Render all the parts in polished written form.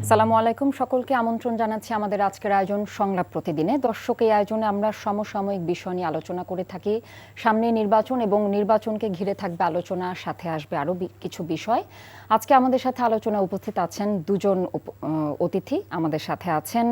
আসসালামু আলাইকুম, সকলকে আমন্ত্রণ জানাচ্ছি আমাদের আজকের আয়োজন সংলাপ প্রতিদিনে। দর্শক, এই আয়োজনে আমরা সমসাময়িক বিষয় নিয়ে আলোচনা করে থাকি। সামনে নির্বাচন এবং নির্বাচনকে ঘিরে থাকবে আলোচনা, সাথে আসবে আরও কিছু বিষয়। আজকে আমাদের সাথে আলোচনায় উপস্থিত আছেন দুজন অতিথি। আমাদের সাথে আছেন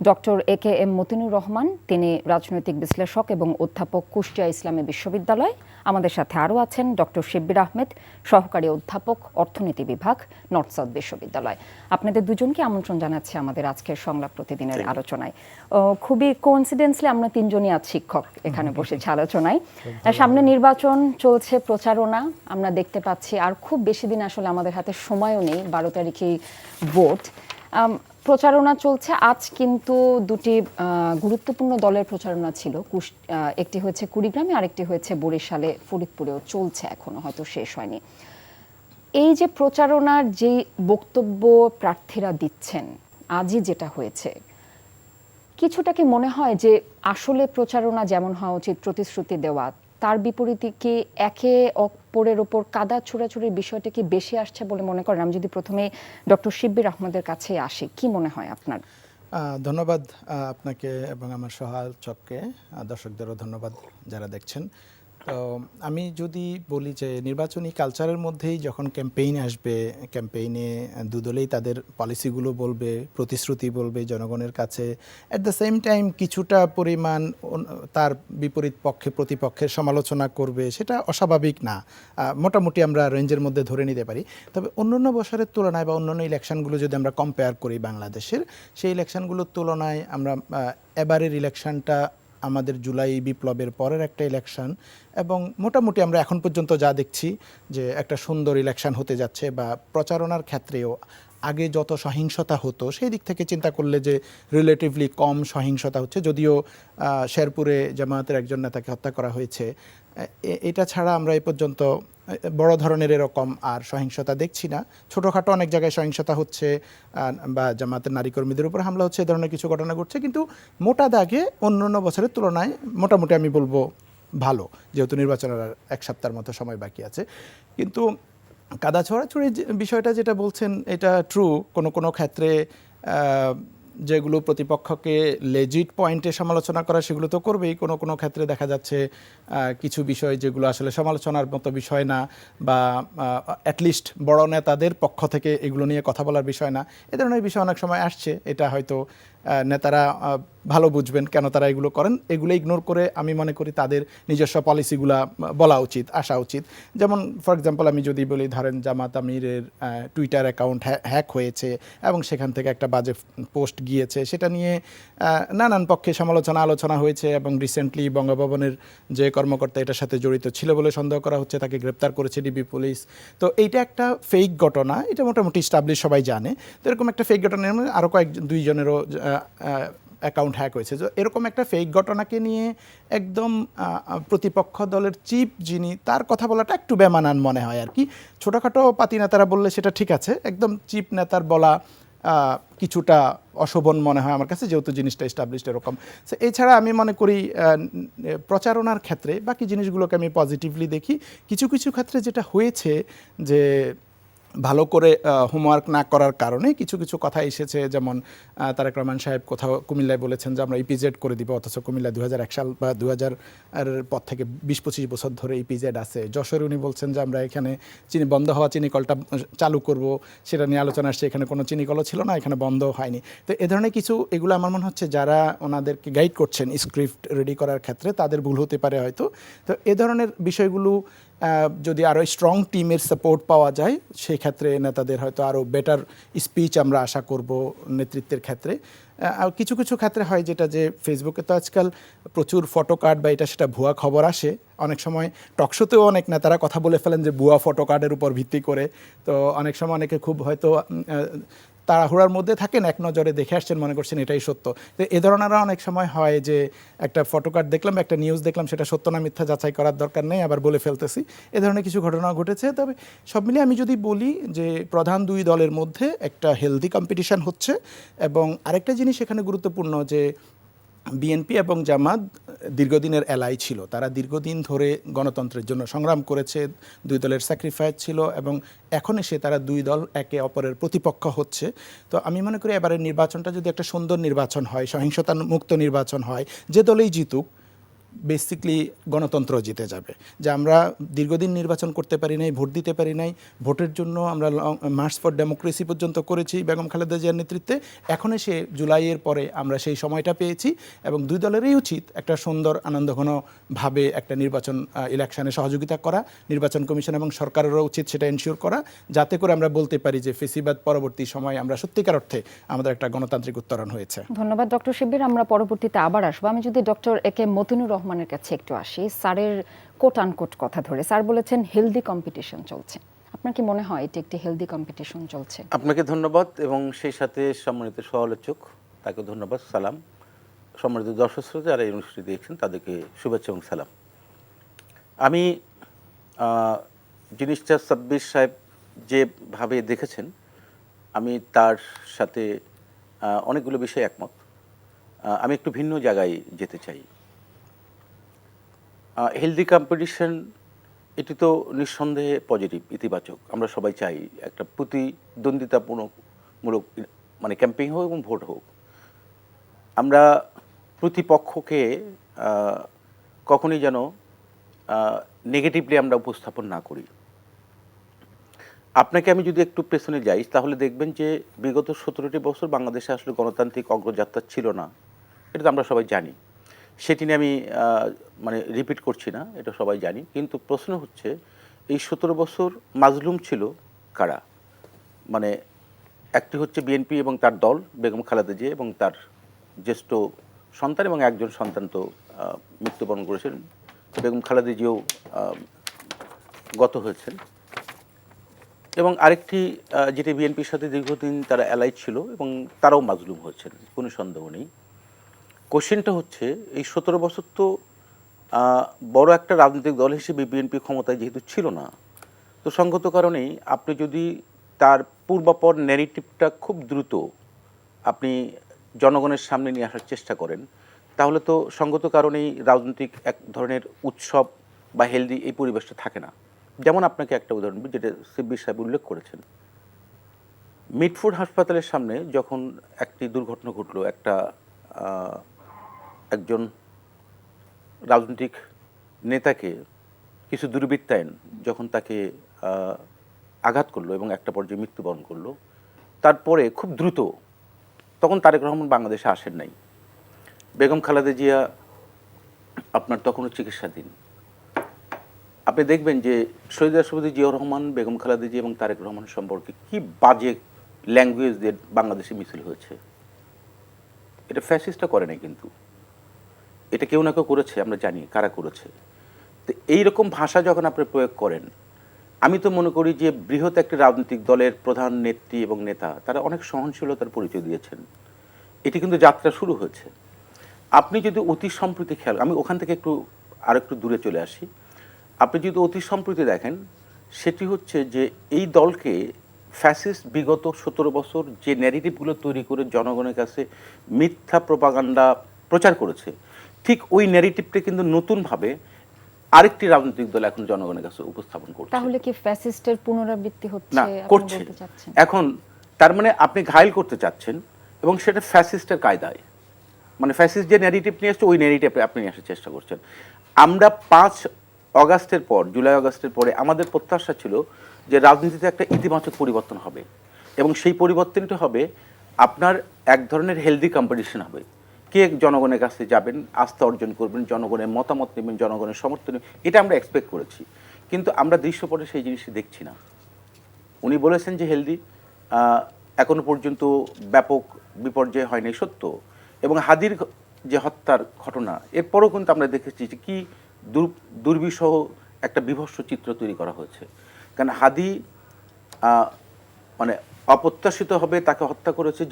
ডক্টর AKM মতিনুর রহমান, তিনি রাজনৈতিক বিশ্লেষক এবং অধ্যাপক, কুষ্টিয়া ইসলামী বিশ্ববিদ্যালয়। আমাদের সাথে আরও আছেন ডক্টর শিব্বির আহমেদ, সহকারী অধ্যাপক, অর্থনীতি বিভাগ, নর্থ সাউথ বিশ্ববিদ্যালয়। আপনাদের দুজনকে আমন্ত্রণ জানাচ্ছি আমাদের আজকের সংলাপ প্রতিদিনের আলোচনায়। খুবই কোইন্সিডেন্সলি আমরা তিনজনই আজ শিক্ষক এখানে বসেছি আলোচনায়। সামনে নির্বাচন চলছে, প্রচারণা আমরা দেখতে পাচ্ছি, আর খুব বেশি দিন আসলে আমাদের হাতে সময়ও নেই, 12 তারিখেই ভোট। প্রচারণা চলছে। আজ কিন্তু দুটি গুরুত্বপূর্ণ দলের প্রচারণা ছিল, একটি হয়েছে কুড়িগ্রামে, আরেকটি হয়েছে বরিশালে, ফরিদপুরেও চলছে, এখনো হয়তো শেষ হয়নি। এই যে প্রচারণার যে বক্তব্য প্রার্থীরা দিচ্ছেন, আজই যেটা হয়েছে, কিছুটা কি মনে হয় যে আসলে প্রচারণা যেমন হওয়া উচিত, প্রতিশ্রুতি দেওয়া, তার বিপরীতে কি একে অপরের ওপর কাদা ছোড়াছুড়ির বিষয়টা কি বেশি আসছে বলে মনে করেন? আমি যদি প্রথমে ডক্টর শিব্বির আহমেদের কাছে আসি, কি মনে হয় আপনার? ধন্যবাদ আপনাকে এবং আমার সহায়ককে, দর্শকদেরও ধন্যবাদ যারা দেখছেন। তো আমি যদি বলি যে নির্বাচনী কালচারের মধ্যেই যখন ক্যাম্পেইন আসবে, ক্যাম্পেইনে দুদলেই তাদের পলিসিগুলো বলবে, প্রতিশ্রুতি বলবে জনগণের কাছে, অ্যাট দ্য সেম টাইম কিছুটা পরিমাণ তার বিপরীত পক্ষে প্রতিপক্ষের সমালোচনা করবে, সেটা অস্বাভাবিক না। মোটামুটি আমরা রেঞ্জের মধ্যে ধরে নিতে পারি। তবে অন্যান্য বছরের তুলনায় বা অন্যান্য ইলেকশনগুলো যদি আমরা কম্পেয়ার করি বাংলাদেশের, সেই ইলেকশনগুলোর তুলনায় আমরা এবারের ইলেকশনটা আমাদের জুলাই বিপ্লবের পরের একটা ইলেকশন, এবং মোটামুটি আমরা এখন পর্যন্ত যা দেখছি যে একটা সুন্দর ইলেকশন হতে যাচ্ছে। বা প্রচারণার ক্ষেত্রেও আগে যত সহিংসতা হতো সেই দিক থেকে চিন্তা করলে যে রিলেটিভলি কম সহিংসতা হচ্ছে, যদিও শেরপুরে জামায়াতের একজন নেতাকে হত্যা করা হয়েছে। এটা ছাড়া আমরা এই পর্যন্ত বড় ধরনের এরকম আর সহিংসতা দেখছি না। ছোটোখাটো অনেক জায়গায় সহিংসতা হচ্ছে, বা জামাতের নারী কর্মীদের উপর হামলা হচ্ছে, এ ধরনের কিছু ঘটনা ঘটছে, কিন্তু মোটা দাগে অন্য বছরের তুলনায় মোটামুটি আমি বলবো ভালো, যেহেতু নির্বাচনের আর এক সপ্তাহের মতো সময় বাকি আছে। কিন্তু কাদা ছড়াছড়ির বিষয়টা যেটা বলছেন, এটা ট্রু। কোনো ক্ষেত্রে যেগুলো প্রতিপক্ষকে লেজিট পয়েন্টে সমালোচনা করা সেগুলো তো করবেই। কোনো ক্ষেত্রে দেখা যাচ্ছে কিছু বিষয় যেগুলো আসলে সমালোচনার মতো বিষয় না, বা অ্যাটলিস্ট বড় নেতাদের পক্ষ থেকে এগুলো নিয়ে কথা বলার বিষয় না, এ ধরনের বিষয় অনেক সময় আসছে। এটা হয়তো নেতারা ভালো বুঝবেন কেন তারা এগুলো করেন। এগুলো ইগনোর করে আমি মনে করি তাদের নিজস্ব পলিসিগুলা বলা উচিত, আসা উচিত। যেমন ফর এক্সাম্পল আমি যদি বলি, ধরেন জামাত আমিরের টুইটার অ্যাকাউন্ট হ্যাক হয়েছে এবং সেখান থেকে একটা বাজে পোস্ট গিয়েছে, সেটা নিয়ে নানান পক্ষে আলোচনা হয়েছে, এবং রিসেন্টলি বঙ্গভবনের যে কর্মকর্তা এটার সাথে জড়িত ছিল বলে সন্দেহ করা হচ্ছে, তাকে গ্রেপ্তার করেছে ডিবি পুলিশ। তো এইটা একটা ফেক ঘটনা, এটা মোটামুটি স্টাবলিশ, সবাই জানে। তো এরকম একটা ফেক ঘটনা আরও দুইজনেরও অ্যাকাউন্ট হ্যাক হয়েছে। তো এরকম একটা ফেক ঘটনাকে নিয়ে একদম প্রতিপক্ষ দলের চিফ যিনি, তার কথা বলাটা একটু বেমানান মনে হয় আর কি। ছোটোখাটো পাতি নেতারা বললে সেটা ঠিক আছে, একদম চিফ নেতার বলা কিছুটা অশোভন মনে হয় আমার কাছে, যেহেতু জিনিসটা এস্টাবলিশড এরকম। সো এছাড়া আমি মনে করি প্রচারণার ক্ষেত্রে বাকি জিনিসগুলোকে আমি পজিটিভলি দেখি। কিছু ক্ষেত্রে যেটা হয়েছে যে ভালো করে হোমওয়ার্ক না করার কারণে কিছু কথা এসেছে, যেমন তারেক রহমান সাহেব কোথাও কুমিল্লায় বলেছেন যে আমরা ইপিজেড করে দিব, অথচ কুমিল্লা 2001 সাল বা 2000 পর থেকে 20-25 বছর ধরে ইপিজেড আছে। যশোরে উনি বলছেন যে আমরা এখানে বন্ধ হওয়া চিনিকলটা চালু করব, সেটা নিয়ে আলোচনা আসছে, এখানে কোনো চিনিকলও ছিল না, এখানে বন্ধ হয়নি। তো এ ধরনের এগুলো আমার মনে হচ্ছে যারা ওনাদেরকে গাইড করছেন স্ক্রিপ্ট রেডি করার ক্ষেত্রে, তাদের ভুল হতে পারে হয়তো। তো এ ধরনের বিষয়গুলো যদি আরও স্ট্রং টিমের সাপোর্ট পাওয়া যায়, সেই ক্ষেত্রে নেতাদের হয়তো আরও বেটার স্পিচ আমরা আশা করব নেতৃত্বের ক্ষেত্রে। আর কিছু ক্ষেত্রে হয় যেটা, যে ফেসবুকে তো আজকাল প্রচুর ফটো কার্ড বা এটা সেটা ভুয়া খবর আসে। অনেক সময় টকশোতেও অনেক নেতারা কথা বলে ফেলেন যে ভুয়া ফটো কার্ডের উপর ভিত্তি করে। তো অনেক সময় অনেকে খুব হয়তো তাড়াহুড়ার মধ্যে থাকেন, এক নজরে দেখে আসছেন, মনে করছেন এটাই সত্য। তো এ ধরনের অনেক সময় হয় যে একটা ফটো কার্ড দেখলাম, একটা নিউজ দেখলাম, সেটা সত্য না মিথ্যা যাচাই করার দরকার নেই, আবার বলে ফেলতেছি। এ ধরনের কিছু ঘটনা ঘটেছে। তবে সব মিলিয়ে আমি যদি বলি যে প্রধান দুই দলের মধ্যে একটা হেলদি কম্পিটিশন হচ্ছে। এবং আরেকটা জিনিস এখানে গুরুত্বপূর্ণ, যে বিএনপি এবং জামাত দীর্ঘদিনের এলাই ছিল, তারা দীর্ঘদিন ধরে গণতন্ত্রের জন্য সংগ্রাম করেছে, দুই দলের স্যাক্রিফাইস ছিল এবং এখন এসে তারা দুই দল একে অপরের প্রতিপক্ষ হচ্ছে। তো আমি মনে করি এবারের নির্বাচনটা যদি একটা সুন্দর নির্বাচন হয়, সহিংসতা মুক্ত নির্বাচন হয়, যে দলেই জিতুক বেসিকলি গণতন্ত্র জিতে যাবে। যে আমরা দীর্ঘদিন নির্বাচন করতে পারি নাই, ভোট দিতে পারি নাই, ভোটের জন্য আমরা মার্চ ফর ডেমোক্রেসি পর্যন্ত করেছি বেগম খালেদা জিয়ার নেতৃত্বে। এখন এসে জুলাইয়ের পরে আমরা সেই সময়টা পেয়েছি এবং দুই দলেরই উচিত একটা সুন্দর আনন্দঘনভাবে একটা নির্বাচন ইলেকশনে সহযোগিতা করা, নির্বাচন কমিশন এবং সরকারেরও উচিত সেটা এনশিওর করা, যাতে করে আমরা বলতে পারি যে ফেসিবাদ পরবর্তী সময় আমরা সত্যিকার অর্থে আমাদের একটা গণতান্ত্রিক উত্তরণ হয়েছে। ধন্যবাদ ডক্টর শিবির। আমরা পরবর্তীতে আবার আসবো। আমি যদি ডক্টর এ কে মতিনুর রহমানের কাছে একটু আসি, স্যারের কোট আনকোট কথা ধরে স্যার বলেছেন হেলদি কম্পিটিশন চলছে। আপনার কি মনে হয় এটি একটি হেলদি কম্পিটিশন চলছে? আপনাকে ধন্যবাদ এবং সেই সাথে সম্মানিত সহ-আলোচক তাকে ধন্যবাদ, সালাম। সম্মানিত দর্শক শ্রোতা যারা এই অনুষ্ঠানটি দেখছেন তাদেরকে শুভেচ্ছা এবং সালাম। আমি জিনিসটা সাব্বির সাহেব যেভাবে দেখেছেন আমি তার সাথে অনেকগুলো বিষয়ে একমত। আমি একটু ভিন্ন জায়গায় যেতে চাই। হেলদি কম্পিটিশন এটি তো নিঃসন্দেহে পজিটিভ, ইতিবাচক। আমরা সবাই চাই একটা প্রতিদ্বন্দ্বিতামূলক মানে ক্যাম্পেইন হোক এবং ভোট হোক। আমরা প্রতিপক্ষকে কখনই যেন নেগেটিভলি আমরা উপস্থাপন না করি। আপনাকে আমি যদি একটু পেছনে যাই তাহলে দেখবেন যে বিগত 17টি বছর বাংলাদেশে আসলে গণতান্ত্রিক অগ্রযাত্রা ছিল না, এটা তো আমরা সবাই জানি। সেটি নিয়ে আমি মানে রিপিট করছি না, এটা সবাই জানি। কিন্তু প্রশ্ন হচ্ছে এই 17 বছর মাজলুম ছিল কারা? মানে একটি হচ্ছে বিএনপি এবং তার দল, বেগম খালেদা জিয়া এবং তার জ্যেষ্ঠ সন্তান এবং একজন সন্তান তো মৃত্যুবরণ করেছেন, বেগম খালেদা জিয়াও গত হয়েছেন। এবং আরেকটি যেটি বিএনপির সাথে দীর্ঘদিন তারা অ্যালাই ছিল এবং তারাও মাজলুম হয়েছেন, কোনো সন্দেহ নেই। কোশ্চেনটা হচ্ছে এই 17 বছর তো বড় একটা রাজনৈতিক দল হিসেবে বিএনপি ক্ষমতায় যেহেতু ছিল না, তো সঙ্গত কারণেই আপনি যদি তার পূর্বাপর ন্যারেটিভটা খুব দ্রুত আপনি জনগণের সামনে নিয়ে আসার চেষ্টা করেন, তাহলে তো সঙ্গত কারণেই রাজনৈতিক এক ধরনের উৎসব বা হেলদি এই পরিবেশটা থাকে না। যেমন আপনাকে একটা উদাহরণ দিই, যেটা শিবির সাহেব উল্লেখ করেছেন। মিটফোর্ড হাসপাতালের সামনে যখন একটি দুর্ঘটনা ঘটলো, একজন রাজনৈতিক নেতাকে কিছু দুর্বৃত্তায়ন যখন তাকে আঘাত করলো এবং একটা পর্যায়ে মৃত্যুবরণ করলো, তারপরে খুব দ্রুত তখন তারেক রহমান বাংলাদেশে আসেন নাই। বেগম খালেদা জিয়া আপনার তখনও চিকিৎসাধীন। আপনি দেখবেন যে শহীদ রাষ্ট্রপতি জিয়াউর রহমান, বেগম খালেদা জিয়া এবং তারেক রহমান সম্পর্কে কি বাজে ল্যাঙ্গুয়েজ দিয়ে বাংলাদেশে মিছিল হয়েছে। এটা ফ্যাসিস্টটা করে নাই, কিন্তু এটা কেউ না কেউ করেছে, আমরা জানি কারা করেছে। তো এইরকম ভাষা যখন আপনি প্রয়োগ করেন, আমি তো মনে করি যে বৃহৎ একটি রাজনৈতিক দলের প্রধান নেত্রী এবং নেতা তারা অনেক সহনশীলতার পরিচয় দিয়েছেন। এটি কিন্তু যাত্রা শুরু হয়েছে। আপনি যদি অতি সম্প্রতি খেয়াল, আমি ওখান থেকে আরেকটু দূরে চলে আসি, আপনি যদি অতি সম্প্রতি দেখেন, সেটি হচ্ছে যে এই দলকে ফ্যাসিস্ট বিগত 17 বছর যে ন্যারেটিভগুলো তৈরি করে জনগণের কাছে মিথ্যা প্রপাগান্ডা প্রচার করেছে, ঠিক ওই ন্যারেটিভটা কিন্তু নতুনভাবে আরেকটি রাজনৈতিক দল এখন জনগণের কাছে উপস্থাপন করছে। তাহলে কি ফ্যাসিস্টের পুনরাবৃত্তি হচ্ছে? না, করছে। এখন তার মানে আপনি ঘায়েল করতে চাচ্ছেন এবং সেটা ফ্যাসিস্টের কায়দায়, মানে ফ্যাসিস্ট যে ন্যারেটিভ নিয়ে আসছে ওই ন্যারেটিভে আপনি নিয়ে আসার চেষ্টা করছেন। আমরা 5 অগাস্টের পর, জুলাই আগস্টের পরে আমাদের প্রত্যাশা ছিল যে রাজনীতিতে একটা ইতিবাচক পরিবর্তন হবে এবং সেই পরিবর্তনটা হবে আপনার এক ধরনের হেলদি কম্পিটিশন হবে। কে জনগণের কাছে যাবেন, আস্থা অর্জন করবেন, জনগণের মতামত নেবেন, জনগণের সমর্থন নেবেন, এটা আমরা এক্সপেক্ট করেছি। কিন্তু আমরা দৃশ্যপটে সেই জিনিসটি দেখছি না। উনি বলেছেন যে হেলদি, এখনো পর্যন্ত ব্যাপক বিপর্যয় হয়নি, সত্য। এবং হাদির যে হত্যার ঘটনা, এরপরও কিন্তু আমরা দেখেছি যে কি দুর্বিষহ একটা বিভৎস চিত্র তৈরি করা হয়েছে। কারণ হাদি মানে অপ্রত্যাশিতভাবে তাকে হত্যা করেছে,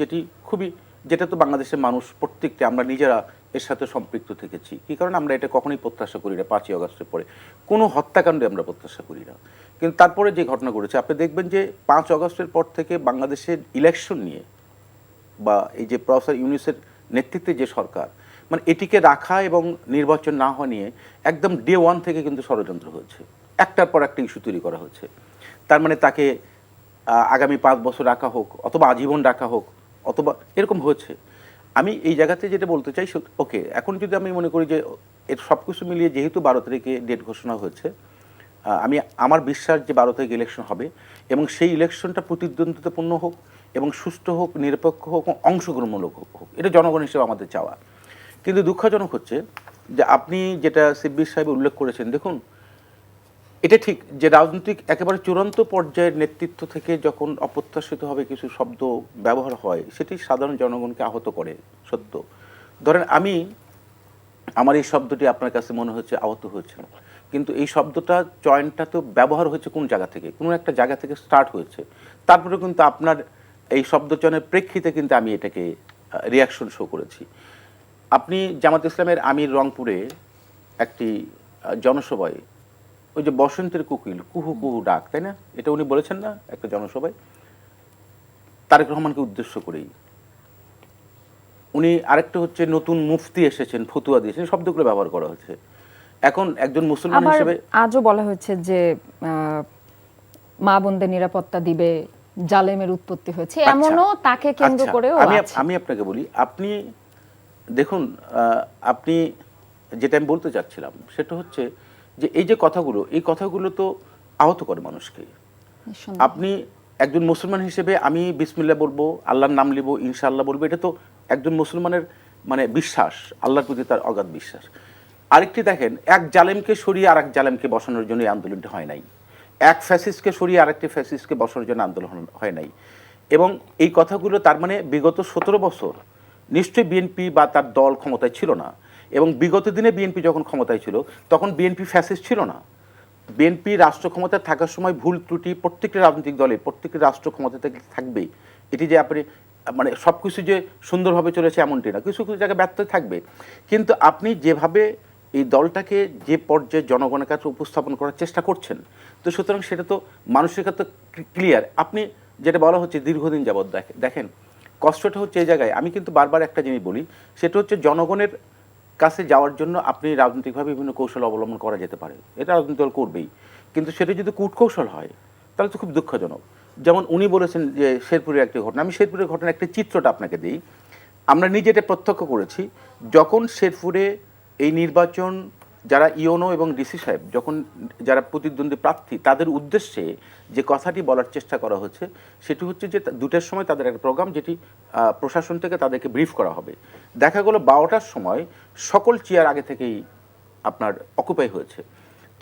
যেটা তো বাংলাদেশের মানুষ প্রত্যেকটি, আমরা নিজেরা এর সাথে সম্পৃক্ত থেকেছি। কী কারণে আমরা এটা কখনোই প্রত্যাশা করি না, 5ই আগস্টের পরে কোনো হত্যাকাণ্ডে আমরা প্রত্যাশা করি না। কিন্তু তারপরে যে ঘটনা ঘটেছে, আপনি দেখবেন যে 5 আগস্টের পর থেকে বাংলাদেশের ইলেকশন নিয়ে বা এই যে প্রফেসর ইউনূসের নেতৃত্বে যে সরকার, মানে এটিকে রাখা এবং নির্বাচন না হওয়া নিয়ে একদম ডে ওয়ান থেকে কিন্তু ষড়যন্ত্র হয়েছে, একটার পর একটা ইস্যু তৈরি করা হচ্ছে। তার মানে তাকে আগামী 5 বছর রাখা হোক অথবা আজীবন রাখা হোক অথবা এরকম হয়েছে। আমি এই জায়গাতে যেটা বলতে চাই, ওকে এখন যদি আমি মনে করি যে এর সব কিছু মিলিয়ে যেহেতু 12 তারিখে ডেট ঘোষণা হয়েছে, আমি আমার বিশ্বাস যে 12 তারিখে ইলেকশন হবে এবং সেই ইলেকশনটা প্রতিদ্বন্দ্বিতাপূর্ণ হোক এবং সুষ্ঠু হোক, নিরপেক্ষ হোক, অংশগ্রহণমূলক হোক, এটা জনগণ হিসেবে আমাদের চাওয়া। কিন্তু দুঃখজনক হচ্ছে যে আপনি যেটা সিদ্দিক সাহেব উল্লেখ করেছেন, দেখুন এটা ঠিক যে রাজনৈতিক একেবারে চূড়ান্ত পর্যায়ের নেতৃত্ব থেকে যখন অপ্রত্যাশিতভাবে কিছু শব্দ ব্যবহার হয় সেটি সাধারণ জনগণকে আহত করে, সত্য। ধরেন আমার এই শব্দটি আপনার কাছে মনে হচ্ছে আহত হয়েছে, কিন্তু এই শব্দটা চয়নটা তো ব্যবহার হয়েছে কোন জায়গা থেকে, কোনো একটা জায়গা থেকে স্টার্ট হয়েছে। তারপরে কিন্তু আপনার এই শব্দ চয়নের প্রেক্ষিতে কিন্তু আমি এটাকে রিয়াকশন শো করেছি। আপনি জামাত ইসলামের আমির রংপুরে একটি জনসভায় ওই যে বসন্তের কোকিল কুহু কুহু ডাক, তাই না, এটা উনি বলেছেন না একটা জনসভায় তারেক রহমানকে উদ্দেশ্য করেই। উনি আরেকটা হচ্ছে নতুন মুফতি এসেছেন ফতুয়া দিয়েছেন, শব্দগুলো ব্যবহার করা হচ্ছে। এখন একজন মুসলমান আবার হিসেবে আজও বলা হচ্ছে যে মা বোনদের নিরাপত্তা দিবে, জালেমের উৎপত্তি হয়েছে, এমনও তাকে কেন্দ্র করেও আছে। আমি আপনাকে বলি, আপনি দেখুন, আপনি যেটা আমি বলতে চাচ্ছিলাম সেটা হচ্ছে যে এই যে কথাগুলো, এই কথাগুলো তো আহত করে মানুষকে। আপনি একজন মুসলমান হিসেবে আমি বিসমিল্লাহ বলবো, আল্লাহর নাম নিব, ইনশাআল্লাহ বলবো, এটা তো একজন মুসলমানের মানে বিশ্বাস, আল্লাহর প্রতি তার অগাধ বিশ্বাস। আরেকটি দেখেন, এক জালেমকে সরিয়ে আরেক জালেমকে বসানোর জন্য এই আন্দোলনটি হয় নাই, এক ফ্যাসিস্টকে সরিয়ে আরেকটি ফ্যাসিস্টকে বসানোর জন্য আন্দোলন হয় নাই। এবং এই কথাগুলো তার মানে বিগত 17 বছর নিশ্চয়ই বিএনপি বা তার দল ক্ষমতায় ছিল না, এবং বিগত দিনে বিএনপি যখন ক্ষমতায় ছিল তখন বিএনপি ফ্যাসিস্ট ছিল না। বিএনপি রাষ্ট্র ক্ষমতায় থাকার সময় ভুল ত্রুটি প্রত্যেকটি রাজনৈতিক দলে প্রত্যেকটি রাষ্ট্র ক্ষমতা থেকে থাকবেই। এটি যে আপনি মানে সব কিছু যে সুন্দরভাবে চলেছে এমনটি না, কিছু কিছু জায়গায় ব্যর্থ থাকবে। কিন্তু আপনি যেভাবে এই দলটাকে যে পর্যায়ে জনগণের কাছে উপস্থাপন করার চেষ্টা করছেন, তো সুতরাং সেটা তো মানুষের কাছে ক্লিয়ার। আপনি যেটা বলা হচ্ছে দীর্ঘদিন যাবৎ দেখেন কষ্টটা হচ্ছে এই জায়গায়। আমি কিন্তু বারবার একটা জিনিস বলি, সেটা হচ্ছে জনগণের কাছে যাওয়ার জন্য আপনি রাজনৈতিকভাবে বিভিন্ন কৌশল অবলম্বন করা যেতে পারে, এটা রাজনৈতিক দল করবেই, কিন্তু সেটা যদি কূটকৌশল হয় তাহলে তো খুব দুঃখজনক। যেমন উনি বলেছেন যে শেরপুরের একটি ঘটনা, আমি শেরপুরের ঘটনার একটা চিত্রটা আপনাকে দিই। আমরা নিজে এটা প্রত্যক্ষ করেছি, যখন শেরপুরে এই নির্বাচন যারা ইওনো এবং ডিসি সাহেব যখন যারা প্রতিদ্বন্দ্বী প্রার্থী তাদের উদ্দেশ্যে যে কথাটি বলার চেষ্টা করা হচ্ছে সেটি হচ্ছে যে 2টার সময় তাদের একটা প্রোগ্রাম, যেটি প্রশাসন থেকে তাদেরকে ব্রিফ করা হবে। দেখা গেল 12টার সময় সকল চেয়ার আগে থেকেই আপনার অকুপাই হয়েছে।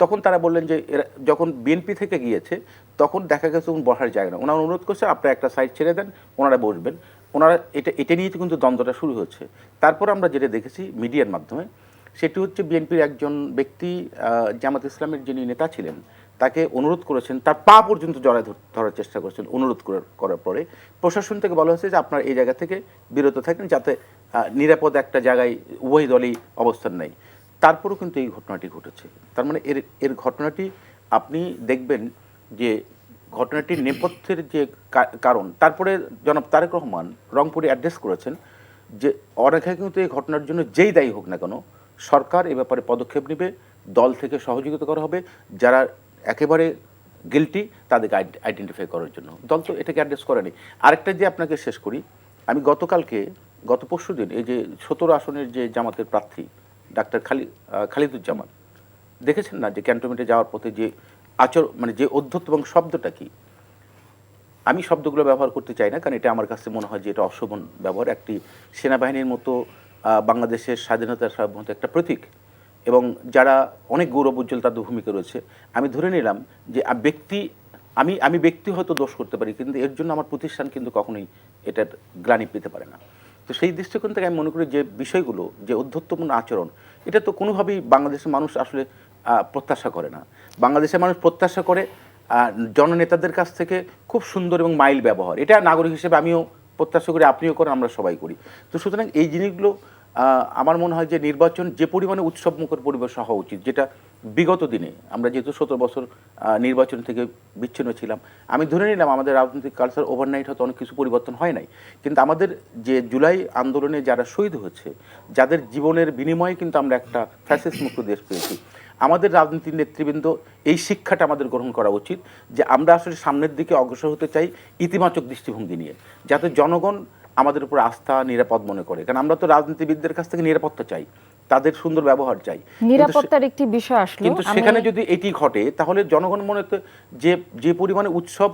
তখন তারা বললেন যে এরা যখন বিএনপি থেকে গিয়েছে তখন দেখা গেছে বসার জায়গা না, ওনারা অনুরোধ করছে আপনারা একটা সাইড ছেড়ে দেন, ওনারা বসবেন। ওনারা এটা নিয়ে কিন্তু দ্বন্দ্বটা শুরু হচ্ছে। তারপর আমরা যেটা দেখেছি মিডিয়ার মাধ্যমে, সেটি হচ্ছে বিএনপির একজন ব্যক্তি জামাত ইসলামের যিনি নেতা ছিলেন তাকে অনুরোধ করেছেন, তার পা পর্যন্ত জড়ায় ধরার চেষ্টা করেছেন। অনুরোধ করার পরে প্রশাসন থেকে বলা হয়েছে যে আপনার এই জায়গা থেকে বিরত থাকেন, যাতে নিরাপদ একটা জায়গায় উভয় দলই অবস্থান নেয়। তারপরেও কিন্তু এই ঘটনাটি ঘটেছে। তার মানে এর ঘটনাটি আপনি দেখবেন যে ঘটনাটির নেপথ্যের যে কারণ, তারপরে জনাব তারেক রহমান রংপুরে অ্যাড্রেস করেছেন যে অনেকে কিন্তু এই ঘটনার জন্য যেই দায়ী হোক না কেন সরকার এ ব্যাপারে পদক্ষেপ নেবে, দল থেকে সহযোগিতা করা হবে, যারা একেবারে গিল্টি তাদেরকে আইডেন্টিফাই করার জন্য। দল তো এটাকে অ্যাড্রেস করেনি। আরেকটা যে আপনাকে শেষ করি, আমি গত পরশু দিন এই যে 17 আসনের যে জামাতের প্রার্থী ডাক্তার খালিদুজ্জামান, দেখেছেন না যে ক্যান্টনমেন্টে যাওয়ার পথে যে মানে যে অধ্যত্ত এবং শব্দটা কি, আমি শব্দগুলো ব্যবহার করতে চাই না কারণ এটা আমার কাছে মনে হয় যে এটা অশোভন ব্যবহার। একটি সেনাবাহিনীর মতো বাংলাদেশের স্বাধীনতার মতো একটা প্রতীক এবং যারা অনেক গৌরব উজ্জ্বল তাদের ভূমিকা রয়েছে, আমি ধরে নিলাম যে আমি ব্যক্তি হয়তো দোষ করতে পারি, কিন্তু এর জন্য আমার প্রতিষ্ঠান কিন্তু কখনোই এটার গ্লানি পেতে পারে না। তো সেই দৃষ্টিকোণ থেকে আমি মনে করি যে বিষয়গুলো, যে অধ্যত্বপূর্ণ আচরণ, এটা তো কোনোভাবেই বাংলাদেশের মানুষ আসলে প্রত্যাশা করে না। বাংলাদেশের মানুষ প্রত্যাশা করে জননেতাদের কাছ থেকে খুব সুন্দর এবং মাইল ব্যবহার। এটা নাগরিক হিসেবে আমিও প্রত্যাশা করি, আপনিও করেন, আমরা সবাই করি। তো সুতরাং এই জিনিসগুলো আমার মনে হয় যে নির্বাচন যে পরিমাণে উৎসবমুখর পরিবেশ হওয়া উচিত, যেটা বিগত দিনে আমরা যেহেতু 17 বছর নির্বাচন থেকে বিচ্ছিন্ন ছিলাম, আমি ধরে নিলাম আমাদের রাজনৈতিক কালচার ওভারনাইট হয়তো অনেক কিছু পরিবর্তন হয় নাই, কিন্তু আমাদের যে জুলাই আন্দোলনে যারা শহীদ হয়েছে, যাদের জীবনের বিনিময়ে কিন্তু আমরা একটা ফ্যাসিস্ট মুক্ত দেশ পেয়েছি, আমাদের রাজনীতির নেতৃবৃন্দ এই শিক্ষাটা আমাদের গ্রহণ করা উচিত যে আমরা আসলে সামনের দিকে অগ্রসর হতে চাই ইতিবাচক দৃষ্টিভঙ্গি নিয়ে, যাতে জনগণ আমাদের উপর আস্থা নিরাপদ মনে করে। কারণ আমরা তো রাজনীতিবিদদের কাছ থেকে নিরাপত্তা চাই, তাদের সুন্দর ব্যবহার চাই। নিরাপত্তার একটি বিষয় আসলো, কিন্তু সেখানে যদি এটি ঘটে তাহলে জনগণ মনে তো যে পরিমাণে উৎসব,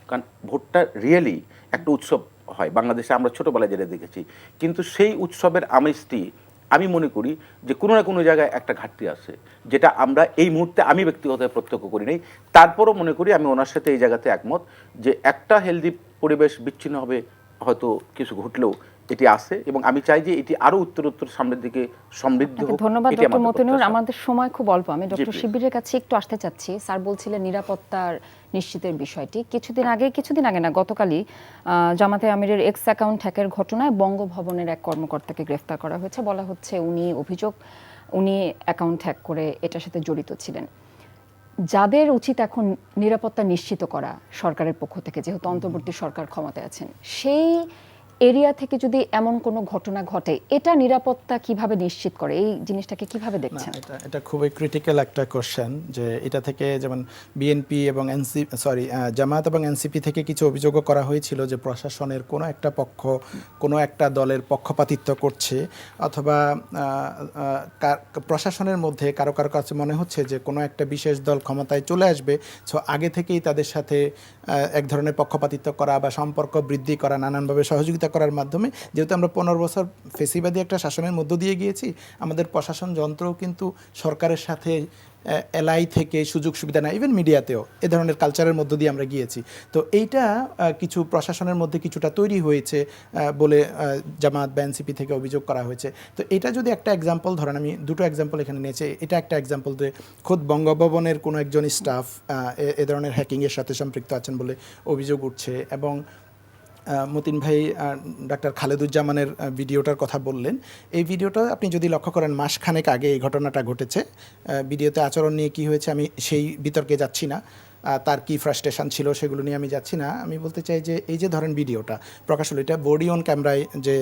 কারণ ভোটটা রিয়েলি একটা উৎসব হয় বাংলাদেশে, আমরা ছোটবেলায় যেটা দেখেছি, কিন্তু সেই উৎসবের আমেজটি আমি মনে করি যে কোনো না কোনো জায়গায় একটা ঘাটতি আছে, যেটা আমরা এই মুহূর্তে আমি ব্যক্তিগতভাবে প্রত্যক্ষ করি নাই। তারপরও মনে করি আমি ওনার সাথে এই জায়গাতে একমত যে একটা হেলদি পরিবেশ বিচ্ছিন্ন হবে হয়তো কিছু ঘটলেও এটি আছে, এবং আমি চাই যে এটি আরো উত্তরোত্তর সামনের দিকে সমৃদ্ধ হোক। ধন্যবাদ এটি ডক্টর আমাদের মতিনুর। প্রত্যাশা। আমাদের সময় খুব অল্প, আমি ডক্টর জি, শিবিরের কাছে একটু আসতে চাচ্ছি। স্যার বলছিলেন নিরাপত্তার নিশ্চিতের বিষয়টি, কিছুদিন আগে না, গতকালই জামাতে আমিরের এক্স অ্যাকাউন্ট হ্যাকের ঘটনায় বঙ্গভবনের এক কর্মকর্তাকে গ্রেফতার করা হয়েছে। বলা হচ্ছে উনি অ্যাকাউন্ট হ্যাক করে এটার সাথে জড়িত ছিলেন। যাদের উচিত এখন নিরাপত্তা নিশ্চিত করা সরকারের পক্ষ থেকে, যেহেতু অন্তর্বর্তী সরকার ক্ষমতায় আছেন, সেই এরিয়া থেকে যদি এমন কোনো ঘটনা ঘটে, এটা নিরাপত্তা কিভাবে নিশ্চিত করে? এই জিনিসটাকে কিভাবে দেখছেন? এটা খুবই ক্রিটিক্যাল একটা কোশ্চেন, যে এটা থেকে যেমন বিএনপি এবং জামায়াত এবং এনসিপি থেকে কিছু অভিযোগও করা হয়েছিল যে প্রশাসনের কোনো একটা পক্ষ কোনো একটা দলের পক্ষপাতিত্ব করছে, অথবা প্রশাসনের মধ্যে কারো কারো কাছে মনে হচ্ছে যে কোনো একটা বিশেষ দল ক্ষমতায় চলে আসবে, সো আগে থেকেই তাদের সাথে এক ধরনের পক্ষপাতিত্ব করা বা সম্পর্ক বৃদ্ধি করা, নানানভাবে সহযোগিতা করার মাধ্যমে, যেহেতু আমরা 15 বছর ফেসিবাদী একটা শাসনের মধ্য দিয়ে গিয়েছি, আমাদের প্রশাসন যন্ত্রও কিন্তু সরকারের সাথে এলআই থেকে সুযোগ সুবিধা না, ইভেন মিডিয়াতেও এ ধরনের কালচারের মধ্য দিয়ে আমরা গিয়েছি। তো এইটা কিছু প্রশাসনের মধ্যে কিছুটা তৈরি হয়েছে বলে জামাত বা এনসিপি থেকে অভিযোগ করা হয়েছে। তো এটা যদি একটা এক্সাম্পল ধরেন, আমি দুটো এক্সাম্পল এখানে নিয়েছি, এটা একটা এক্সাম্পল যে খোদ বঙ্গভবনের কোনো একজন স্টাফ এ ধরনের হ্যাকিংয়ের সাথে সম্পৃক্ত আছেন বলে অভিযোগ উঠছে। এবং মতিন ভাই ডাক্তার খালেদুজ্জামানের ভিডিওটার কথা বললেন, এই ভিডিওটা আপনি যদি লক্ষ্য করেন মাসখানেক আগে এই ঘটনাটা ঘটেছে। ভিডিওতে আচরণ নিয়ে কী হয়েছে আমি সেই বিতর্কে যাচ্ছি না, তার কি ফ্রাস্ট্রেশন ছিল সেগুলো নিয়ে আমি যাচ্ছি না। আমি বলতে চাই যে এই যে ধরেন ভিডিওটা প্রকাশ হলো, এটা বডি অন ক্যামেরায়, যে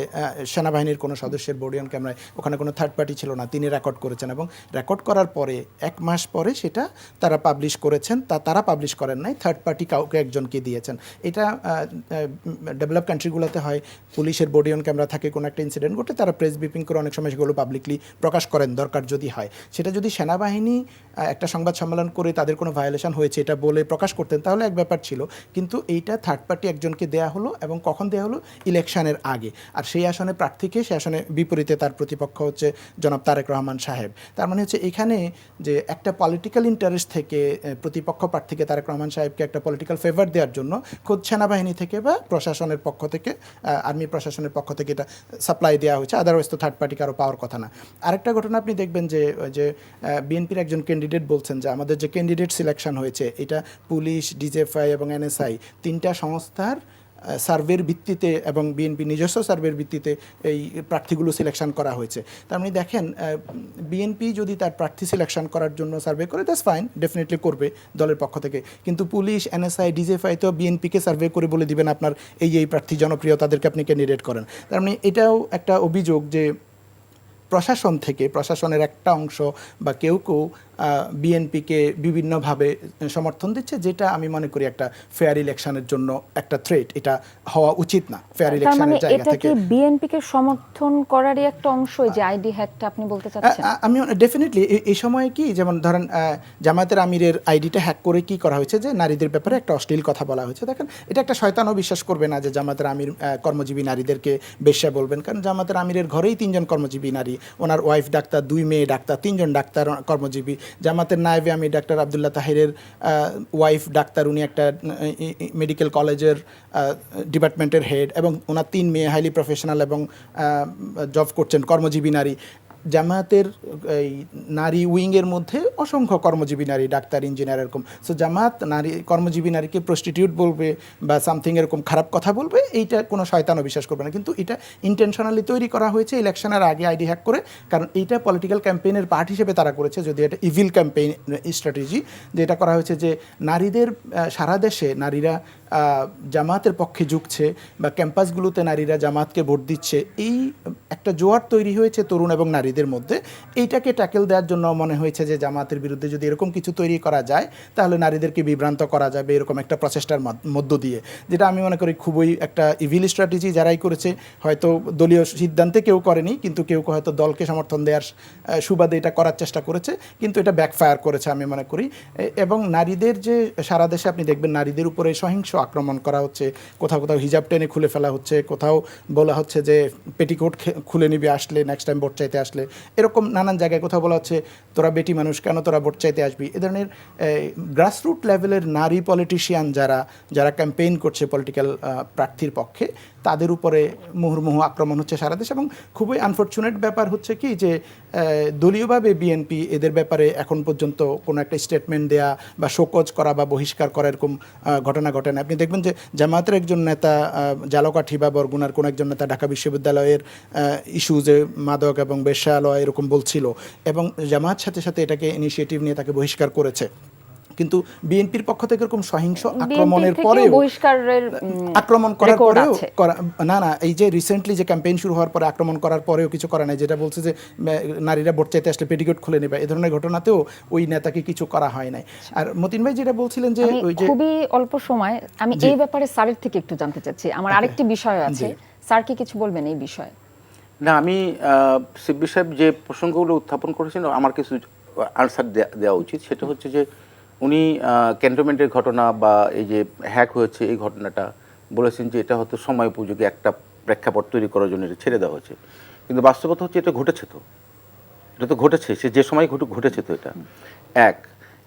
সেনাবাহিনীর কোনো সদস্যের বডি অন ক্যামেরায়, ওখানে কোনো থার্ড পার্টি ছিল না, তিনি রেকর্ড করেছেন, এবং রেকর্ড করার পরে 1 মাস পরে সেটা তারা পাবলিশ করেছেন। তারা পাবলিশ করেন নাই, থার্ড পার্টি কাউকে একজনকে দিয়েছেন। এটা ডেভেলপ কান্ট্রিগুলোতে হয়, পুলিশের বডি অন ক্যামেরা থাকে, কোনো একটা ইনসিডেন্ট ঘটে তারা প্রেস ব্রিফিং করে অনেক সময় সেগুলো পাবলিকলি প্রকাশ করেন দরকার যদি হয়। সেটা যদি সেনাবাহিনী একটা সংবাদ সম্মেলন করে তাদের কোনো ভায়োলেশন হয়েছে এটা বলে প্রকাশ করতেন তাহলে এক ব্যাপার ছিল, কিন্তু এইটা থার্ড পার্টি একজনকে দেয়া হলো, এবং কখন দেয়া হলো? ইলেকশনের আগে। আর সেই আসনে প্রার্থীকে, সে আসনে বিপরীতে তার প্রতিপক্ষ হচ্ছে জনাব তারেক রহমান সাহেব। তার মানে হচ্ছে এখানে যে একটা পলিটিক্যাল ইন্টারেস্ট থেকে প্রতিপক্ষ প্রার্থীকে, তারেক রহমান সাহেবকে একটা পলিটিক্যাল ফেভার দেওয়ার জন্য খোদ সেনাবাহিনী থেকে বা প্রশাসনের পক্ষ থেকে, আর্মি প্রশাসনের পক্ষ থেকে এটা সাপ্লাই দেওয়া হয়েছে, আদারওয়াইজ তো থার্ড পার্টি কারো পাওয়ার কথা না। আরেকটা ঘটনা আপনি দেখবেন যে বিএনপির একজন ক্যান্ডিডেট বলছেন যে আমাদের যে ক্যান্ডিডেট সিলেকশন হয়েছে এটা পুলিশ, ডিজিএফআই এবং এনএসআই 3টা সংস্থার সার্ভের ভিত্তিতে এবং বিএনপি নিজস্ব সার্ভের ভিত্তিতে এই প্রার্থীগুলো সিলেকশন করা হয়েছে। তার মানে দেখেন, বিএনপি যদি তার প্রার্থী সিলেকশন করার জন্য সার্ভে করে, দ্যাটস ফাইন, ডেফিনেটলি করবে দলের পক্ষ থেকে, কিন্তু পুলিশ, এনএসআই, ডিজিএফআই তো বিএনপিকে সার্ভে করে বলে দিবেন আপনার এই প্রার্থী জনপ্রিয়, তাদেরকে আপনি ক্যান্ডিডেট করেন। তার মানে এটাও একটা অভিযোগ যে প্রশাসনের একটা অংশ বা কেউ বিএনপিকে বিভিন্নভাবে সমর্থন দিচ্ছে, যেটা আমি মনে করি একটা ফেয়ার ইলেকশনের জন্য একটা থ্রেট। এটা হওয়া উচিত না ফেয়ার ইলেকশনের জায়গা থেকে। এটা কি বিএনপিকে সমর্থন করারই একটা অংশ, যে আইডি হ্যাকটা আপনি বলতে চাচ্ছেন? আমি ডেফিনেটলি এই সময়ে কি, যেমন ধরেন জামায়াতের আমিরের আইডিটা হ্যাক করে কি করা হয়েছে, যে নারীদের ব্যাপারে একটা অশ্লীল কথা বলা হয়েছে। দেখেন, এটা একটা শয়তানও বিশ্বাস করবে না যে জামায়াতের আমির কর্মজীবী নারীদেরকে বেশ্যা বলবেন, কারণ জামায়াতের আমিরের ঘরেই 3জন কর্মজীবী নারী, ওনার ওয়াইফ ডাক্তার, 2 মেয়ে ডাক্তার, 3জন ডাক্তার কর্মজীবী। জামাতের নায়েবে আমি ডাক্তার আবদুল্লাহ তাহিরের ওয়াইফ ডাক্তার, উনি একটা মেডিকেল কলেজের ডিপার্টমেন্টের হেড, এবং ওনার 3 মেয়ে হাইলি প্রফেশনাল এবং জব করছেন, কর্মজীবী নারী। জামায়াতের এই নারী উইংয়ের মধ্যে অসংখ্য কর্মজীবী নারী, ডাক্তার, ইঞ্জিনিয়ার এরকম। সো জামায়াত নারী কর্মজীবী নারীকে প্রস্টিটিউট বলবে বা সামথিং এরকম খারাপ কথা বলবে, এইটা কোনো শয়তানও বিশ্বাস করবে না। কিন্তু এটা ইন্টেনশনালি তৈরি করা হয়েছে ইলেকশনের আগে আইডি হ্যাক করে, কারণ এইটা পলিটিক্যাল ক্যাম্পেইনের পার্ট হিসেবে তারা করেছে, যদি এটা ইভিল ক্যাম্পেইন স্ট্র্যাটেজি, যেটা করা হয়েছে যে নারীদের সারা দেশে নারীরা জামায়াতের পক্ষে ঝুঁকছে বা ক্যাম্পাসগুলোতে নারীরা জামায়াতকে ভোট দিচ্ছে, এই একটা জোয়ার তৈরি হয়েছে তরুণ এবং নারীদের মধ্যে। এইটাকে ট্যাকেল দেওয়ার জন্য মনে হয়েছে যে জামায়াতের বিরুদ্ধে যদি এরকম কিছু তৈরি করা যায় তাহলে নারীদেরকে বিভ্রান্ত করা যাবে, এরকম একটা প্রচেষ্টার মধ্য দিয়ে, যেটা আমি মনে করি খুবই একটা ইভিল স্ট্র্যাটেজি। যারাই করেছে হয়তো দলীয় সিদ্ধান্তে কেউ করেনি, কিন্তু কেউ হয়তো দলকে সমর্থন দেওয়ার সুবাদে এটা করার চেষ্টা করেছে, কিন্তু এটা ব্যাকফায়ার করেছে আমি মনে করি। এবং নারীদের যে সারা দেশে আপনি দেখবেন নারীদের উপরে সহিংস আক্রমণ করা হচ্ছে, কোথাও কোথাও হিজাব টেনে খুলে ফেলা হচ্ছে, কোথাও বলা হচ্ছে যে পেটিকোট খুলে নিবি আসলে, নেক্সট টাইম ভোট চাইতে আসলে, এরকম নানান জায়গায় কোথাও বলা হচ্ছে তোরা বেটি মানুষ, কেন তোরা ভোট চাইতে আসবি। এ ধরনের গ্রাসরুট লেভেলের নারী পলিটিশিয়ান যারা ক্যাম্পেইন করছে পলিটিক্যাল প্রার্থীর পক্ষে, তাদের উপরে মুহুর্মুহু আক্রমণ হচ্ছে সারা দেশে। এবং খুবই আনফর্চুনেট ব্যাপার হচ্ছে কি যে দলীয়ভাবে বিএনপি এদের ব্যাপারে এখন পর্যন্ত কোনো একটা স্টেটমেন্ট দেয়া বা শোকজ করা বা বহিষ্কার করা এরকম ঘটনা ঘটে না। আপনি দেখবেন যে জামায়াতের একজন নেতা জালকাঠি বা বরগুনার কোনো একজন নেতা ঢাকা বিশ্ববিদ্যালয়ের ইস্যু যে মাদক এবং বেশ্যালয় এরকম বলছিল, এবং জামায়াত সাথে সাথে এটাকে ইনিশিয়েটিভ নিয়ে তাকে বহিষ্কার করেছে। কিন্তু বিএনপির পক্ষ থেকে এরকম সহিংস আক্রমণের পরেও আক্রমণ করার পরেও না, এই যে রিসেন্টলি যে ক্যাম্পেইন শুরু হওয়ার পরে আক্রমণ করার পরেও কিছু করা নাই, যেটা বলছে যে নারীরা ভোট চাইতে আসলে পেটিকোট খুলে নেবে, এই ধরনের ঘটনাতেও ওই নেতাকে কিছু করা হয় নাই। আর মতিন ভাই যেটা বলছিলেন যে ওই যে খুবই অল্প সময়, আমি এই ব্যাপারে স্যারের থেকে একটু জানতে চাচ্ছি, আমার আরেকটি বিষয় আছে, স্যার কি কিছু বলবেন এই বিষয়ে? না, আমি সিদ্দিক সাহেব যে প্রসঙ্গগুলো উত্থাপন করেছেন আমার কিছু আনসার দেওয়া উচিত। সেটা হচ্ছে যে উনি ক্যান্টনমেন্টের ঘটনা বা এই যে হ্যাক হয়েছে এই ঘটনাটা বলেছেন যে এটা হয়তো সময় উপযোগী একটা প্রেক্ষাপট তৈরি করার জন্য এটা ছেড়ে দেওয়া হয়েছে, কিন্তু বাস্তবতা হচ্ছে এটা ঘটেছে, তো এটা তো ঘটেছে, সে যে সময় ঘটেছে তো এটা এক।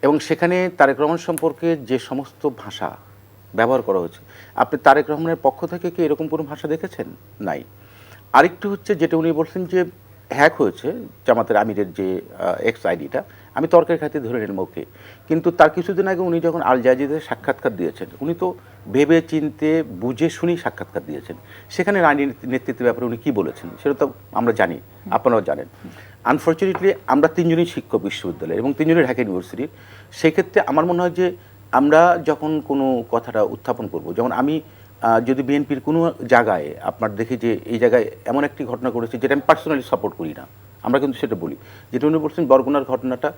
এবং সেখানে তারেক রহমান সম্পর্কে যে সমস্ত ভাষা ব্যবহার করা হয়েছে, আপনি তারেক রহমানের পক্ষ থেকে কি এরকম কোনো ভাষা দেখেছেন? নাই। আরেকটি হচ্ছে যেটা উনি বলছেন যে হ্যাক হয়েছে জামাতের আমিরের যে এক্স আইডিটা, আমি তর্কের খাতে ধরে নিলাম ওকে, কিন্তু তার কিছুদিন আগে উনি যখন আল জাজিদের সাক্ষাৎকার দিয়েছেন, উনি তো ভেবে চিনতে বুঝে শুনেই সাক্ষাৎকার দিয়েছেন। সেখানে রানী নেতৃত্বের ব্যাপারে উনি কী বলেছেন সেটা তো আমরা জানি, আপনারাও জানেন। আনফর্চুনেটলি আমরা তিনজনই শিক্ষক বিশ্ববিদ্যালয়ের এবং তিনজনই ঢাকা ইউনিভার্সিটির। সেক্ষেত্রে আমার মনে হয় যে আমরা যখন কোনো কথাটা উত্থাপন করব, যেমন আমি যদি বিএনপির কোনো জায়গায় আপনার দেখি যে এই জায়গায় এমন একটি ঘটনা ঘটেছে যেটা আমি পার্সোনালি সাপোর্ট করি না, আমরা কিন্তু সেটা বলি। যেটা উনি বলছেন বরগুনার ঘটনাটা,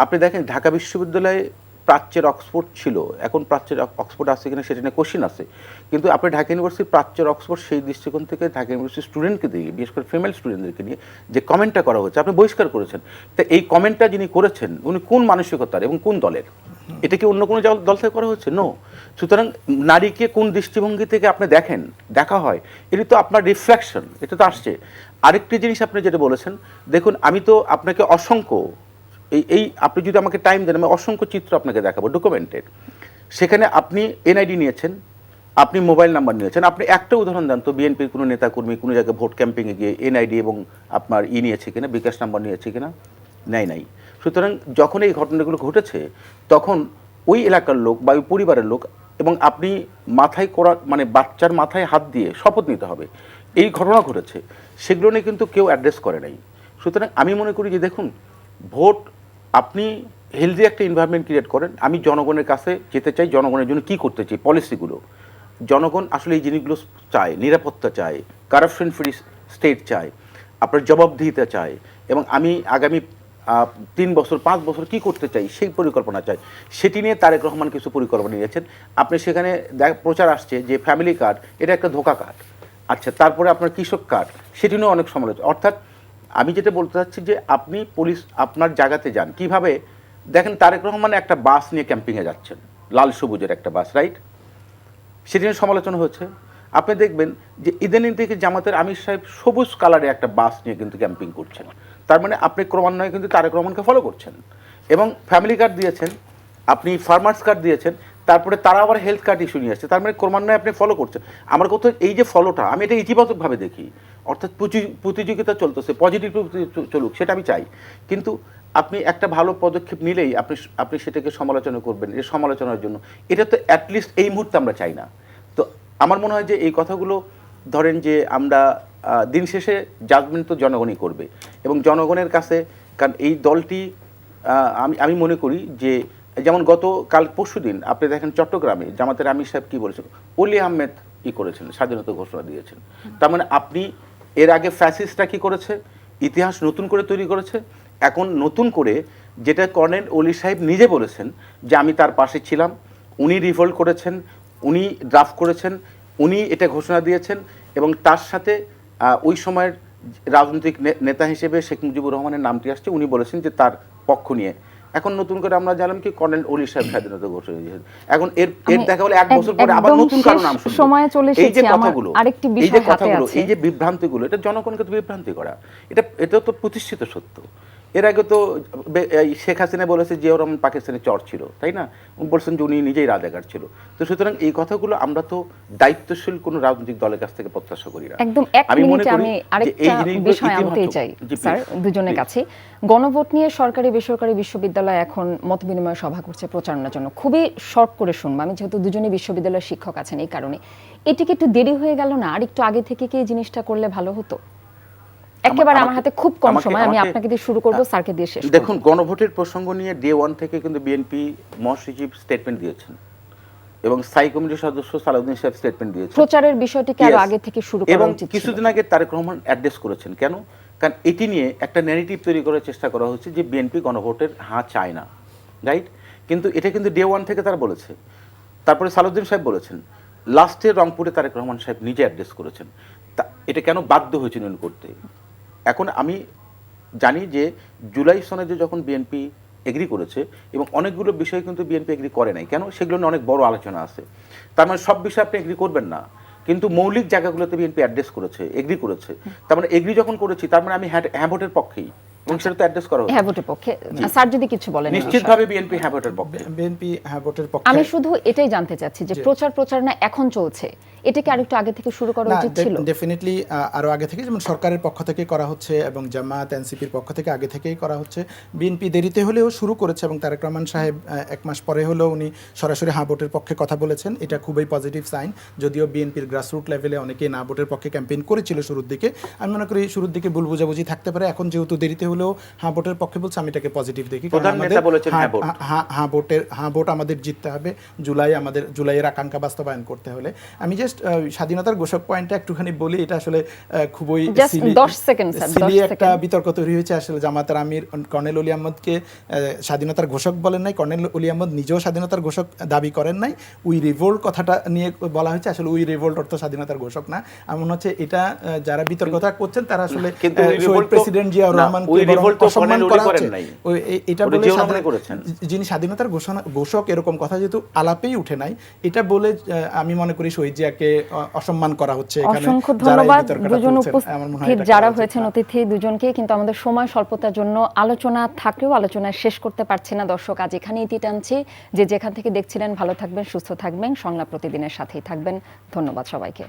আপনি দেখেন ঢাকা বিশ্ববিদ্যালয়ে প্রাচ্যের অক্সফোর্ড ছিল, এখন প্রাচ্যের অক্সফোর্ড আছে কিনা সেটা নিয়ে কোশ্চিন আছে, কিন্তু আপনি ঢাকা ইউনিভার্সিটির প্রাচ্যের অক্সফোর্ড সেই দৃষ্টিকোণ থেকে ঢাকা ইউনিভার্সিটির স্টুডেন্টকে দিয়ে, বিশেষ করে ফিমেল স্টুডেন্টদেরকে নিয়ে যে কমেন্টটা করা হচ্ছে, আপনি বহিষ্কার করেছেন। তো এই কমেন্টটা যিনি করেছেন উনি কোন মানসিকতার এবং কোন দলের? এটা কি অন্য কোনো দল থেকে করা হচ্ছে? নো। সুতরাং নারীকে কোন দৃষ্টিভঙ্গি থেকে আপনি দেখা হয়, এটি তো আপনার রিফ্লেকশন, এটা তো আসছে। আরেকটি জিনিস আপনি যেটা বলেছেন, দেখুন আমি তো আপনাকে অসংখ্য এই আপনি যদি আমাকে টাইম দেন আমি অসংখ্য চিত্র আপনাকে দেখাবো ডকুমেন্টেড। সেখানে আপনি এনআইডি নিয়েছেন, আপনি মোবাইল নাম্বার নিয়েছেন, আপনি একটা উদাহরণ দেন তো বিএনপির কোনো নেতাকর্মী কোনো জায়গায় ভোট ক্যাম্পিংয়ে গিয়ে এনআইডি এবং আপনার নিয়েছে কিনা, বিকাশ নাম্বার নিয়েছে কিনা? নাই। সুতরাং যখন এই ঘটনাগুলো ঘটেছে তখন ওই এলাকার লোক বা ওই পরিবারের লোক, এবং আপনি মাথায় করা মানে বাচ্চার মাথায় হাত দিয়ে শপথ নিতে হবে এই ঘটনা ঘটেছে, সেগুলো নিয়ে কিন্তু কেউ অ্যাড্রেস করে নাই। সুতরাং আমি মনে করি যে দেখুন, ভোট আপনি হেলদি একটা এনভায়রনমেন্ট ক্রিয়েট করেন। আমি জনগণের কাছে যেতে চাই, জনগণের জন্য কী করতে চাই, পলিসিগুলো। জনগণ আসলে এই জিনিসগুলো চায়, নিরাপত্তা চায়, কারাপশন ফ্রি স্টেট চায়, আপনার জবাবদিহিতা চায়, এবং আমি আগামী 3 বছর 5 বছর কী করতে চাই সেই পরিকল্পনা চাই। সেটি নিয়ে তারেক রহমান কিছু পরিকল্পনা নিয়েছেন। আপনি সেখানে প্রচার আসছে যে ফ্যামিলি কার্ড এটা একটা ধোঁকা কার্ড, আচ্ছা তারপরে আপনার কৃষক কার্ড, সেটি নিয়েও অনেক সমালোচনা। অর্থাৎ আমি যেটা বলতে চাচ্ছি যে আপনি পুলিশ আপনার জায়গাতে যান, কিভাবে দেখেন তারেক রহমান একটা বাস নিয়ে ক্যাম্পিংয়ে যাচ্ছেন, লাল সবুজের একটা বাস, রাইট? সেটি নিয়ে সমালোচনা হচ্ছে। আপনি দেখবেন যে ইদানিং থেকে জামাতের আমির সাহেব সবুজ কালারে একটা বাস নিয়ে কিন্তু ক্যাম্পিং করছেন, তার মানে আপনি ক্রমান্বয়ে কিন্তু তারেক রহমানকে ফলো করছেন। এবং ফ্যামিলি কার্ড দিয়েছেন, আপনি ফার্মার্স কার্ড দিয়েছেন, তারপরে তারা আবার হেলথ কার্ড ইস্যু নিয়ে আসছে, তার মানে ক্রমান্বয়ে আপনি ফলো করছেন। আমার কথা এই যে ফলোটা, আমি এটা ইতিবাচকভাবে দেখি, অর্থাৎ প্রতিযোগিতা চলতেছে, পজিটিভ চলুক, সেটা আমি চাই। কিন্তু আপনি একটা ভালো পদক্ষেপ নিলেই আপনি সেটাকে সমালোচনা করবেন, এই সমালোচনার জন্য, এটা তো অ্যাটলিস্ট এই মুহূর্তে আমরা চাই না। তো আমার মনে হয় যে এই কথাগুলো ধরেন যে আমরা দিন শেষে জাজমেন্ট তো জনগণই করবে, এবং জনগণের কাছে, কারণ এই দলটি আমি মনে করি যে যেমন কাল পরশুদিন আপনি দেখেন চট্টগ্রামে জামাতের আমির সাহেব কি বলেছেন, অলি আহমেদ কি করেছেন, স্বাধীনতা ঘোষণা দিয়েছেন। তার মানে আপনি এর আগে ফ্যাসিস্টরা কি করেছে, ইতিহাস নতুন করে তৈরি করেছে, এখন নতুন করে যেটা কর্নেল অলি সাহেব নিজে বলেছেন যে আমি তার পাশে ছিলাম, উনি রিভোল্ট করেছেন, উনি ড্রাফট করেছেন, উনি এটা ঘোষণা দিয়েছেন, এবং তার সাথে ওই সময়ের রাজনৈতিক নেতা হিসেবে শেখ মুজিবুর রহমানের নামটি আসছে, উনি বলেছেন যে তার পক্ষ নিয়ে। এখন নতুন করে আমরা জানলাম কি কর্নেল অলি সাহেব স্বাধীনতা ঘোষণা দিয়েছেন। এখন এর দেখা হলে 1 বছর পরে আবার নতুন কারো নাম শুনবো। সময় চলে এসেছে। এই যে কথাগুলো, আরেকটি বিষয় হাতে আছে, এই যে বিভ্রান্তিগুলো, এটা জনগণকে তো বিভ্রান্তি করা, এটা তো প্রতিষ্ঠিত সত্য। এর আগে তো শেখ হাসিনা বলেছে জিয়াউর রহমান পাকিস্তানের চর ছিল, তাই না? বলছেন যে উনি নিজেই রাজাকার ছিল। তো সুতরাং এই কথাগুলো আমরা তো দায়িত্বশীল কোনো রাজনৈতিক দলের কাছ থেকে প্রত্যাশা করি না। একদম 1 মিনিটে আমি আরেকটা বিষয় আনতে চাই স্যার দুজনের কাছে। গণভোট নিয়ে সরকারি বেসরকারি বিশ্ববিদ্যালয় এখন মতবিনিময় সভা করছে প্রচারণার জন্য। খুবই শর্ট করে শুনবো, আমি যেহেতু দুজনেই বিশ্ববিদ্যালয়ের শিক্ষক আছেন, এই কারণে এটিকে একটু দেরি হয়ে গেল না? আর একটু আগে থেকে কি এই জিনিসটা করলে ভালো হতো? একেবারে আমার হাতে খুব কম সময়, আমি আপনাকে দিয়ে শুরু করব, স্যারকে দিয়ে শেষ করব। দেখুন, গণভোটের প্রসঙ্গ নিয়ে ডে 1 থেকে কিন্তু বিএনপি মহাসচিব স্টেটমেন্ট দিয়েছেন, এবং স্থায়ী কমিটির সদস্য সালাউদ্দিন সাহেব স্টেটমেন্ট দিয়েছেন। প্রচারের বিষয়টিকে আরো আগে থেকে শুরু করা উচিত ছিল। এবং কিছুদিন আগে তারেক রহমান অ্যাড্রেস করেছেন। কেন? কারণ এটি নিয়ে একটা ন্যারেটিভ তৈরি করার চেষ্টা করা হচ্ছে যে বিএনপি গণভোটের চায় না, রাইট? কিন্তু এটা কিন্তু ডে 1 থেকে তারা বলেছে। তারপরে সালাউদ্দিন সাহেব বলেছেন, লাস্টে রংপুরে তারেক রহমান সাহেব নিজে অ্যাড্রেস করেছেন। এটা কেন বাধ্য হয়েছেন উনি করতে? এখন আমি জানি যে জুলাই সনদে যখন বিএনপি এগ্রি করেছে, এবং অনেকগুলো বিষয় কিন্তু বিএনপি এগ্রি করে নাই, কেন? সেগুলো নিয়ে অনেক বড় আলোচনা আছে। তার মানে সব বিষয়ে আপনি এগ্রি করবেন না, কিন্তু মৌলিক জায়গাগুলোতে বিএনপি অ্যাড্রেস করেছে, এগ্রি করেছে। তার মানে এগ্রি যখন করেছি, তার মানে আমি হ্যাঁ ভোটের পক্ষেই, এবং সেটা তো অ্যাড্রেস করা হচ্ছে। হ্যাঁ ভোটের পক্ষে। স্যার যদি কিছু বলেন। নিশ্চিতভাবে বিএনপি হ্যাঁ ভোটের পক্ষে। বিএনপি হ্যাঁ ভোটের পক্ষে। আমি শুধু এটাই জানতে চাচ্ছি যে প্রচারণা এখন চলছে, এটাকে আরেকটু আগে থেকে শুরু করা উচিত ছিল। ডেফিনেটলি আরো আগে থেকে, যেমন সরকারের পক্ষ থেকে করা হচ্ছে এবং জামাত এনসিপির পক্ষ থেকে আগে থেকেই করা হচ্ছে। বিএনপি দেরিতে হলেও শুরু করেছে, এবং তারেক রহমান সাহেব 1 মাস পরে হলেও উনি সরাসরি হ্যাঁ ভোটের পক্ষে কথা বলেছেন। এটা খুবই পজিটিভ সাইন। যদিও বিএনপির গ্রাসরুট লেভেলে অনেকেই না ভোটের পক্ষে ক্যাম্পেইন করেছিল শুরুর দিকে। আমি মনে করি শুরুর দিকে ভুল বোঝাবুঝি থাকতে পারে, এখন যেহেতু দেরিতে হলেও হ্যাঁ ভোটের পক্ষে বলছে, আমি এটাকে পজিটিভ দেখি। হ্যাঁ ভোট আমাদের জিততে হবে, জুলাইয়ের আকাঙ্ক্ষা বাস্তবায়ন করতে হলে। আমি জাস্ট স্বাধীনতার ঘোষক পয়েন্টটা একটুখানি বলি। এটা আসলে খুবই সিলি একটা বিতর্ক তৈরি হয়েছে। আসলে জামাতের আমির কর্নেল অলি আহমদকে স্বাধীনতার ঘোষক বলেন নাই, কর্নেল অলি আহমদ নিজেও স্বাধীনতার ঘোষক দাবি করেন নাই। উই রিভোল্ট কথাটা নিয়ে বলা হয়েছে, আসলে উই রিভোল্ট অর্থ স্বাধীনতার ঘোষক না। এমন হচ্ছে এটা যারা বিতর্কতা করছেন তারা আসলে প্রেসিডেন্ট জিয়াউর রহমানকে অসম্মান করা হচ্ছে। এটা বলে যিনি স্বাধীনতার ঘোষক এরকম কথা যেহেতু আলাপেই উঠে নাই, এটা বলে আমি মনে করি শহীদ জিয়াকে অসম্মান করা হচ্ছে। অসংখ্য ধন্যবাদ দুজন উপস্থিত যারা হয়েছেন অতিথি দুজনকে। কিন্তু আমাদের সময় স্বল্পতার জন্য আলোচনা থাকলেও আলোচনা শেষ করতে পারছি না। দর্শক, আজ এখানেই ইতি টানছি। যে যেখান থেকে দেখছিলেন ভালো থাকবেন, সুস্থ থাকবেন, সংলাপ প্রতিদিনের সাথেই থাকবেন। ধন্যবাদ সবাইকে।